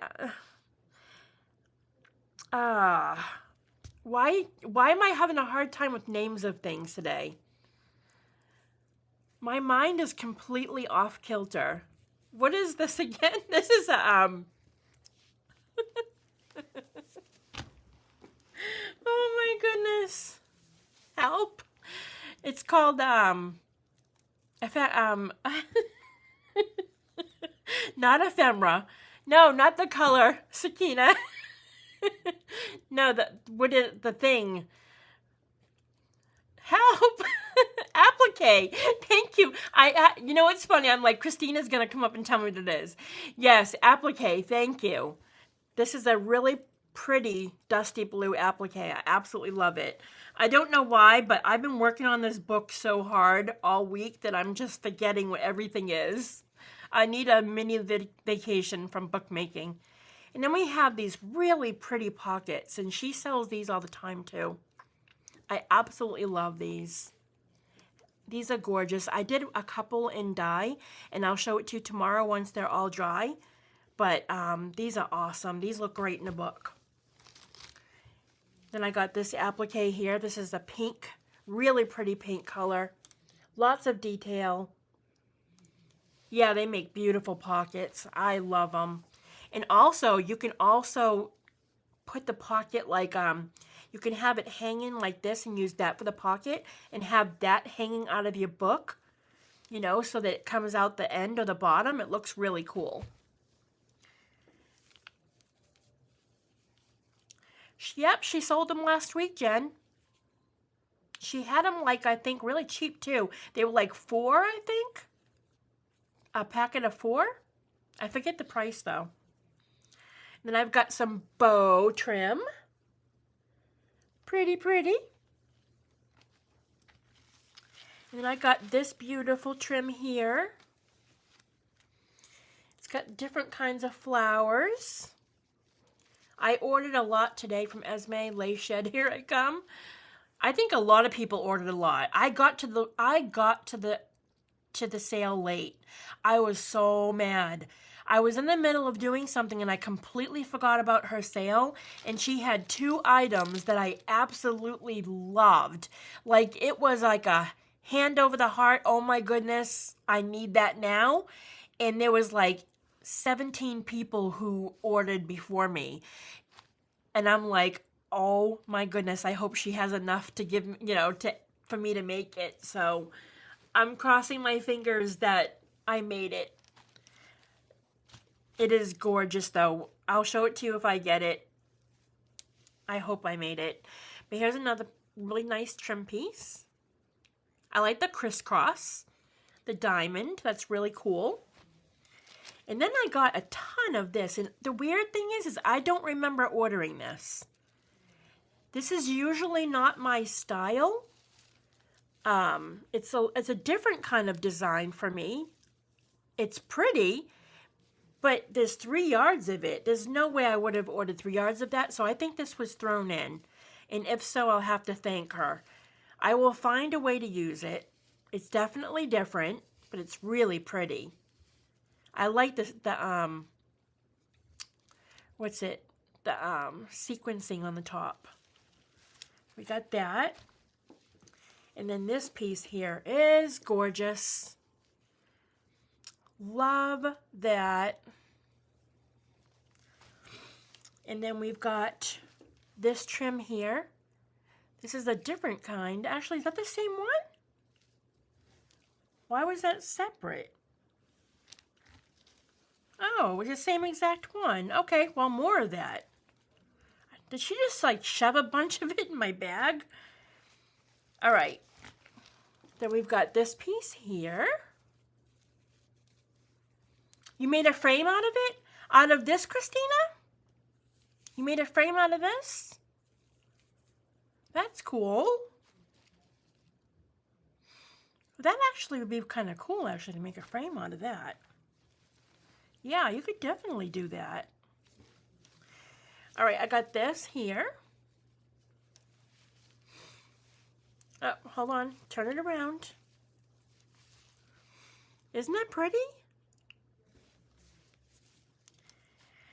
Why am I having a hard time with names of things today? My mind is completely off kilter. What is this again? This is a oh my goodness. Help. It's called Not ephemera. No, not the color, Sakina. No, what is the thing? Help! Applique. Thank you. You know what's funny? I'm like, Christina's gonna come up and tell me what it is. Yes, applique. Thank you. This is a really pretty dusty blue applique. I absolutely love it. I don't know why, but I've been working on this book so hard all week that I'm just forgetting what everything is. I need a mini vacation from bookmaking. And then we have these really pretty pockets, and she sells these all the time too. I absolutely love these. These are gorgeous. I did a couple in dye, and I'll show it to you tomorrow once they're all dry. But these are awesome. These look great in a book. Then I got this applique here. This is a pink, really pretty pink color. Lots of detail. Yeah, they make beautiful pockets. I love them. And also, you can also put the pocket like, you can have it hanging like this and use that for the pocket and have that hanging out of your book, you know, so that it comes out the end or the bottom. It looks really cool. Yep, she sold them last week, Jen. She had them like, I think, really cheap too. They were like $4, I think. A packet of 4. I forget the price though. Then I've got some bow trim. Pretty, pretty. And then I got this beautiful trim here. It's got different kinds of flowers. I ordered a lot today from Esme Lace Shed. Here I come. I think a lot of people ordered a lot. I got to the sale late. I was so mad. I was in the middle of doing something and I completely forgot about her sale, and she had 2 items that I absolutely loved. Like, it was like a hand over the heart. Oh my goodness, I need that now. And there was like 17 people who ordered before me. And I'm like, oh my goodness, I hope she has enough to give me, you know, for me to make it. So I'm crossing my fingers that I made it. It is gorgeous though. I'll show it to you if I get it. I hope I made it. But here's another really nice trim piece. I like the crisscross, the diamond. That's really cool. And then I got a ton of this. And the weird thing is I don't remember ordering this. This is usually not my style. It's a different kind of design for me. It's pretty, but there's 3 yards of it. There's no way I would have ordered 3 yards of that. So I think this was thrown in. And if so, I'll have to thank her. I will find a way to use it. It's definitely different, but it's really pretty. I like the sequencing on the top. We got that. And then this piece here is gorgeous. Love that. And then we've got this trim here. This is a different kind. Actually, is that the same one? Why was that separate? Oh, it was the same exact one. Okay, well, more of that. Did she just like shove a bunch of it in my bag? All right. Then we've got this piece here. You made a frame out of it? Out of this, Christina? You made a frame out of this? That's cool. That actually would be kind of cool, actually, to make a frame out of that. Yeah, you could definitely do that. All right, I got this here. Oh, hold on. Turn it around. Isn't that pretty?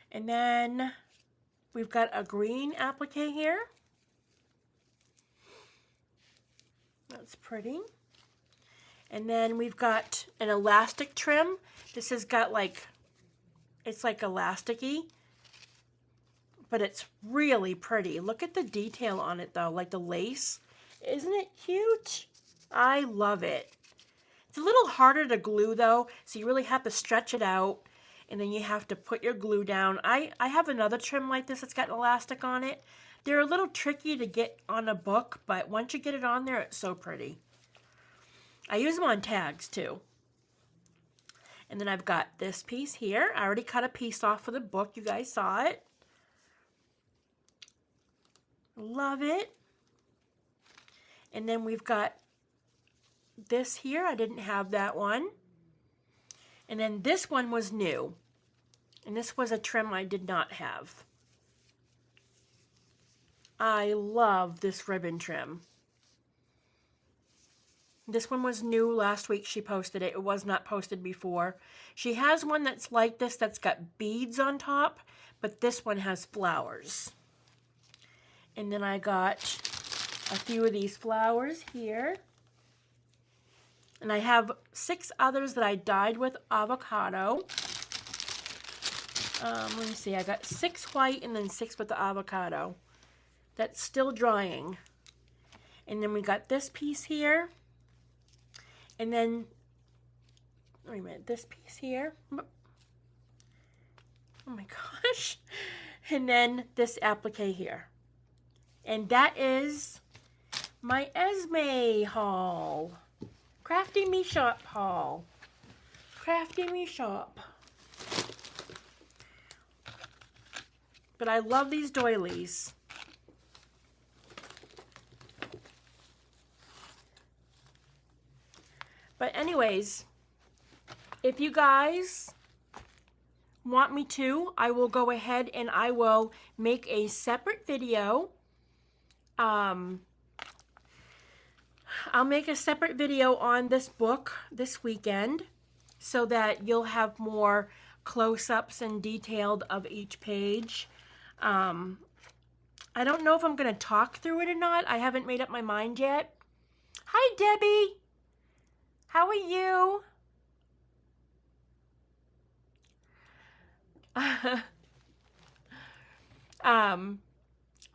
And then we've got a green applique here. That's pretty. And then we've got an elastic trim. This has got like, it's like elasticy, but it's really pretty. Look at the detail on it though, like the lace. Isn't it cute? I love it. It's a little harder to glue though, so you really have to stretch it out, and then you have to put your glue down. I have another trim like this that's got elastic on it. They're a little tricky to get on a book, but once you get it on there, it's so pretty. I use them on tags too. And then I've got this piece here. I already cut a piece off for the book. You guys saw it. Love it. And then we've got this here. I didn't have that one. And then this one was new. And this was a trim I did not have. I love this ribbon trim. This one was new last week. She posted it. It was not posted before. She has one that's like this that's got beads on top, but this one has flowers. And then I got a few of these flowers here. And I have 6 others that I dyed with avocado. Let me see. I got 6 white and then 6 with the avocado. That's still drying. And then we got this piece here. And then, wait a minute, this piece here. Oh my gosh. And then this applique here. And that is my Esme haul. Crafty Me Shop haul. Crafty Me Shop. But I love these doilies. But anyways, if you guys want me to, I will go ahead and I will make a separate video. I'll make a separate video on this book this weekend so that you'll have more close-ups and detailed of each page. I don't know if I'm going to talk through it or not. I haven't made up my mind yet. Hi, Debbie. How are you?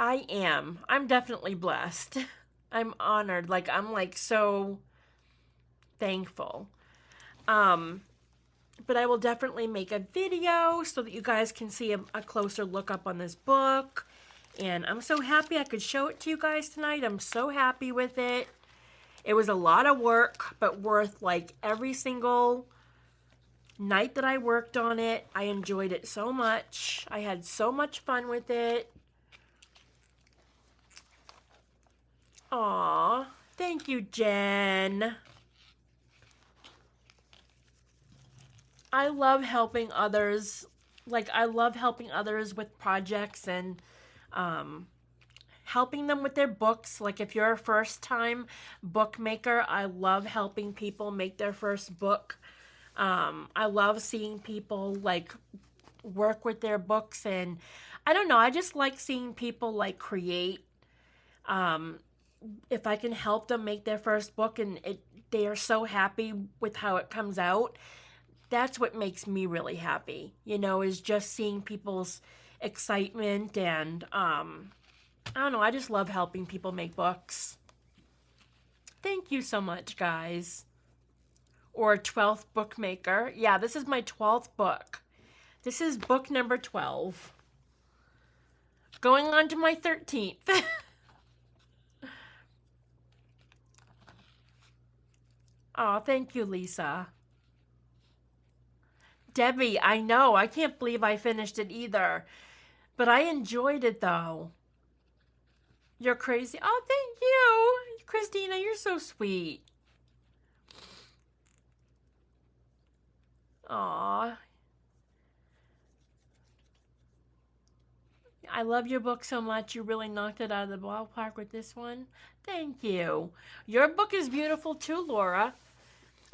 I am. I'm definitely blessed. I'm honored. Like, I'm like so thankful. But I will definitely make a video so that you guys can see a closer look up on this book. And I'm so happy I could show it to you guys tonight. I'm so happy with it. It was a lot of work, but worth like every single night that I worked on it. I enjoyed it so much. I had so much fun with it. Aw, thank you, Jen. I love helping others. Like, I love helping others with projects and helping them with their books. Like, if you're a first-time bookmaker, I love helping people make their first book. I love seeing people, like, work with their books. And I don't know, I just like seeing people, like, create. If I can help them make their first book and they are so happy with how it comes out, that's what makes me really happy, you know, is just seeing people's excitement. And I don't know, I just love helping people make books. Thank you so much, guys. Or 12th bookmaker. Yeah, this is my 12th book. This is book number 12. Going on to my 13th. Oh, thank you, Lisa. Debbie, I know. I can't believe I finished it either. But I enjoyed it, though. You're crazy. Oh, thank you. Christina, you're so sweet. Aw. I love your book so much. You really knocked it out of the ballpark with this one. Thank you. Your book is beautiful too, Laura.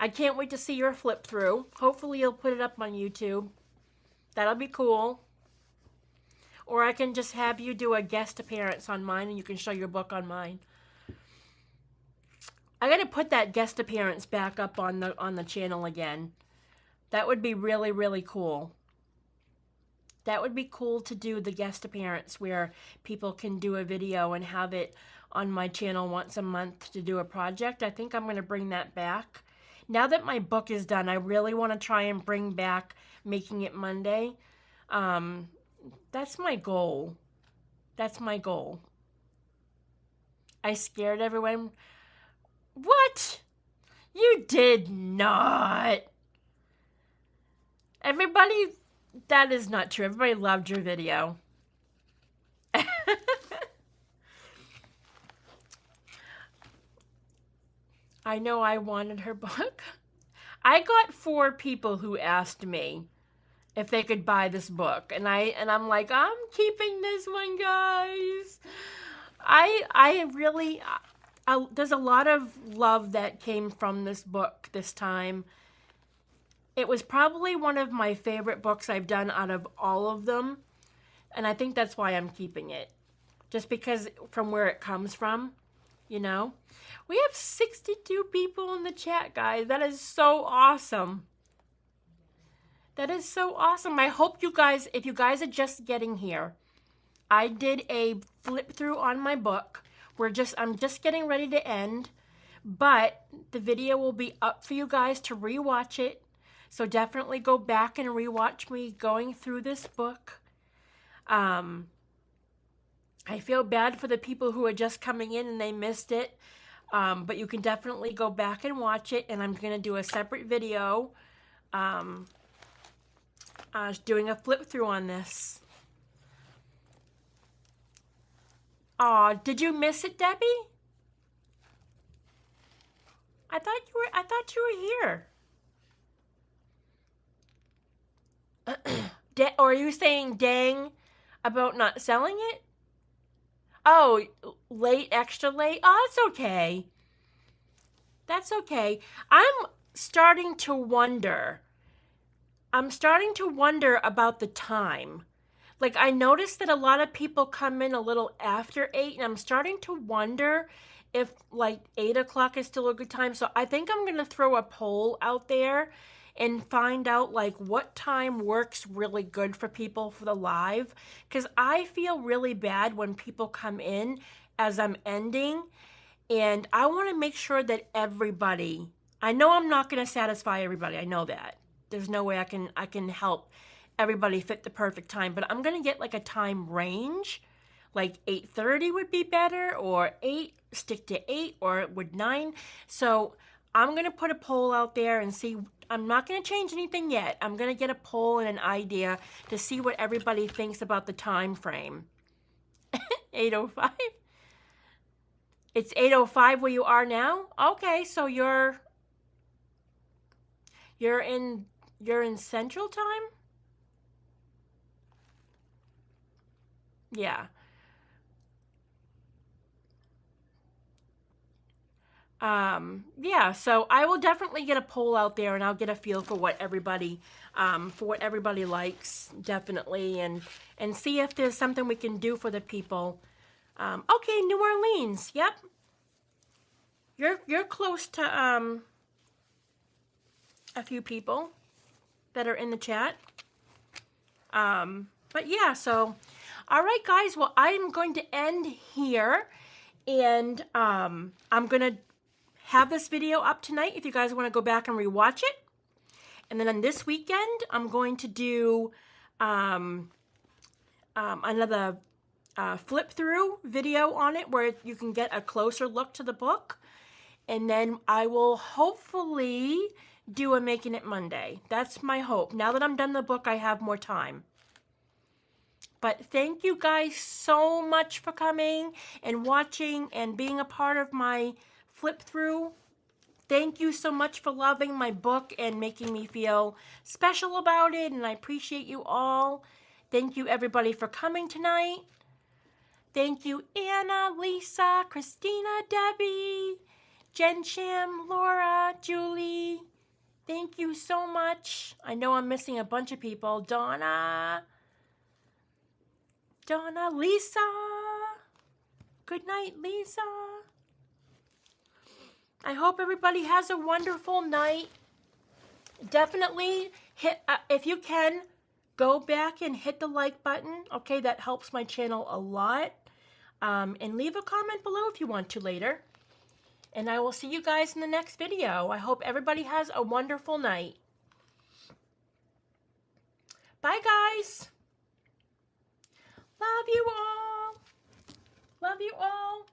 I can't wait to see your flip through. Hopefully you'll put it up on YouTube. That'll be cool. Or I can just have you do a guest appearance on mine and you can show your book on mine. I gotta put that guest appearance back up on the channel again. That would be really, really cool. That would be cool to do the guest appearance where people can do a video and have it on my channel once a month to do a project. I think I'm going to bring that back. Now that my book is done, I really want to try and bring back Making It Monday. That's my goal. That's my goal. I scared everyone. What? You did not. Everybody, that is not true. Everybody loved your video. I know I wanted her book. I got 4 people who asked me if they could buy this book, and I'm like, I'm keeping this one, guys. I really there's a lot of love that came from this book this time. It was probably one of my favorite books I've done out of all of them, and I think that's why I'm keeping it, just because from where it comes from, you know. We have 62 people in the chat, guys. That is so awesome. That is so awesome. I hope you guys, if you guys are just getting here, I did a flip through on my book. I'm just getting ready to end, but the video will be up for you guys to rewatch it. So definitely go back and rewatch me going through this book. I feel bad for the people who are just coming in and they missed it. But you can definitely go back and watch it, and I'm going to do a separate video doing a flip through on this. Aw, did you miss it, Debbie? I thought you were here. Or are you saying dang about not selling it? Oh, late, extra late? Oh, that's okay. That's okay. I'm starting to wonder about the time. Like, I noticed that a lot of people come in a little after 8, and I'm starting to wonder if, like, 8 o'clock is still a good time. So I think I'm going to throw a poll out there and find out, like, what time works really good for people for the live. Because I feel really bad when people come in as I'm ending, and I want to make sure that everybody, I know I'm not going to satisfy everybody. I know that. There's no way I can help everybody fit the perfect time, but I'm going to get like a time range. Like 8:30 would be better, or 8, stick to 8, or would 9. So I'm going to put a poll out there and see. I'm not going to change anything yet. I'm going to get a poll and an idea to see what everybody thinks about the time frame. 8:05? It's 8:05 where you are now? Okay, so you're in Central Time? Yeah. Yeah, so I will definitely get a poll out there, and I'll get a feel for what everybody likes, definitely, and see if there's something we can do for the people. Okay, New Orleans, yep. You're close to a few people that are in the chat. But yeah, so all right, guys, well, I'm going to end here, and I'm going to have this video up tonight if you guys want to go back and rewatch it. And then on this weekend, I'm going to do another flip through video on it where you can get a closer look to the book. And then I will hopefully do a Making It Monday. That's my hope. Now that I'm done the book, I have more time. But thank you guys so much for coming and watching and being a part of my flip through. Thank you so much for loving my book and making me feel special about it, and I appreciate you all. Thank you everybody for coming tonight. Thank you Anna, Lisa, Christina, Debbie, Jen Shim, Laura, Julie. Thank you so much. I know I'm missing a bunch of people. Donna, Lisa. Good night, Lisa. I hope everybody has a wonderful night. Definitely hit, if you can, go back and hit the like button. Okay, that helps my channel a lot. And leave a comment below if you want to later. And I will see you guys in the next video. I hope everybody has a wonderful night. Bye, guys. Love you all. Love you all.